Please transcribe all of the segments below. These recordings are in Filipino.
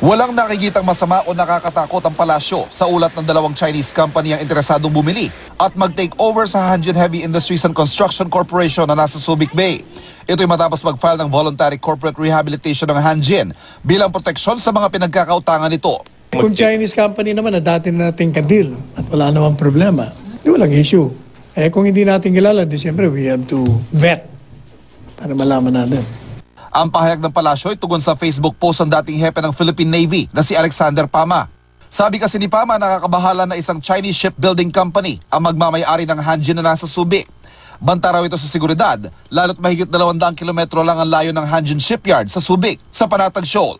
Walang nakikitang masama o nakakatakot ang palasyo sa ulat ng dalawang Chinese company ang interesadong bumili at mag-take over sa Hanjin Heavy Industries and Construction Corporation na nasa Subic Bay. Ito'y matapos mag-file ng voluntary corporate rehabilitation ng Hanjin bilang proteksyon sa mga pinagkakautangan nito. Kung Chinese company naman na dati nating kadil at wala namang problema, di walang issue. Kung hindi natin kilala, di siyempre we have to vet para malaman natin. Ang pahayag ng palasyo ay tugon sa Facebook post ng dating hepe ng Philippine Navy na si Alexander Pama. Sabi kasi ni Pama, nakakabahala na isang Chinese shipbuilding company ang magmamay-ari ng Hanjin na nasa Subic. Banta raw ito sa seguridad, lalo't mahigit 200 kilometro lang ang layo ng Hanjin Shipyard sa Subic, sa Panatag Shoal.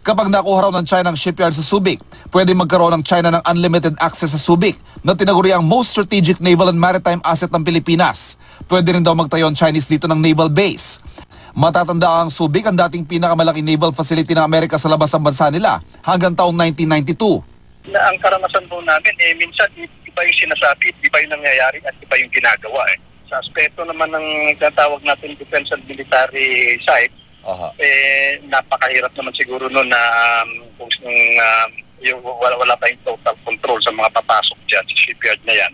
Kapag nakuha raw ng China ang shipyard sa Subic, pwede magkaroon ng China ng unlimited access sa Subic na tinaguri ang most strategic naval and maritime asset ng Pilipinas. Pwede rin daw magtayo ang Chinese dito ng naval base. Matatanda ang Subic ang dating pinakamalaking naval facility ng Amerika sa labas ng bansa nila hanggang taong 1992. Ang karanasan po namin, minsan iba yung sinasabi, iba yung nangyayari at iba yung ginagawa. Sa aspeto naman ng tinatawag natin defense and military side, napakahirap naman siguro nun na wala tayong total control sa mga papasok dyan sa shipyard na yan.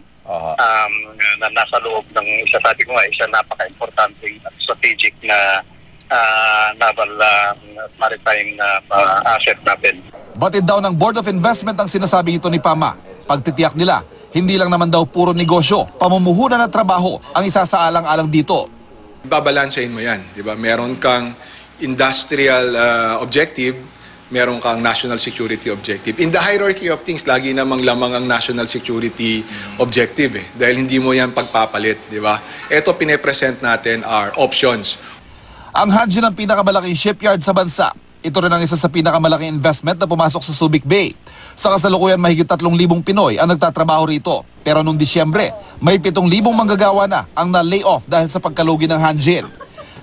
Na nasa loob ng sabi ko nga, isa napaka-importante at strategic na naval maritime asset natin. Batid daw ng Board of Investment ang sinasabi ito ni Pama. Pagtitiyak nila, hindi lang naman daw puro negosyo, pamumuhunan at trabaho ang isasaalang-alang dito. Babalansahin mo yan, di ba? Meron kang industrial objective, meron kang national security objective. In the hierarchy of things, lagi namang lamang ang national security objective dahil hindi mo yan pagpapalit, di ba? Ito pine-present natin are options. Ang Hanjin ang pinakamalaking shipyard sa bansa. Ito rin ang isa sa pinakamalaking investment na pumasok sa Subic Bay. Sa kasalukuyan, mahigit 3,000 Pinoy ang nagtatrabaho rito. Pero noong Disyembre, may 7,000 manggagawa na ang na-layoff dahil sa pagkalugi ng Hanjin.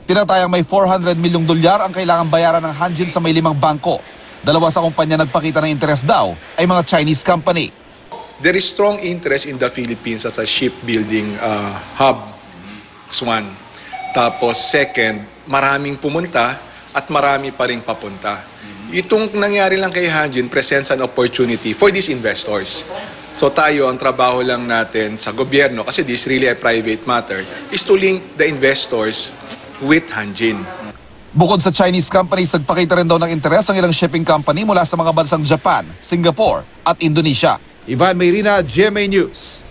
Tinatayang may $400 milyong ang kailangang bayaran ng Hanjin sa may 5 bangko. 2 sa kumpanya nagpakita ng interest daw ay mga Chinese company. There is strong interest in the Philippines as a shipbuilding hub. That's one. Tapos second, maraming pumunta at marami pa ring papunta. Itong nangyari lang kay Hanjin presents an opportunity for these investors. So tayo, ang trabaho lang natin sa gobyerno, kasi this is really a private matter, is to link the investors with Hanjin. Bukod sa Chinese companies, nagpakita rin daw ng interes ang ilang shipping company mula sa mga bansang Japan, Singapore at Indonesia. Ivan Mayrina, GMA News.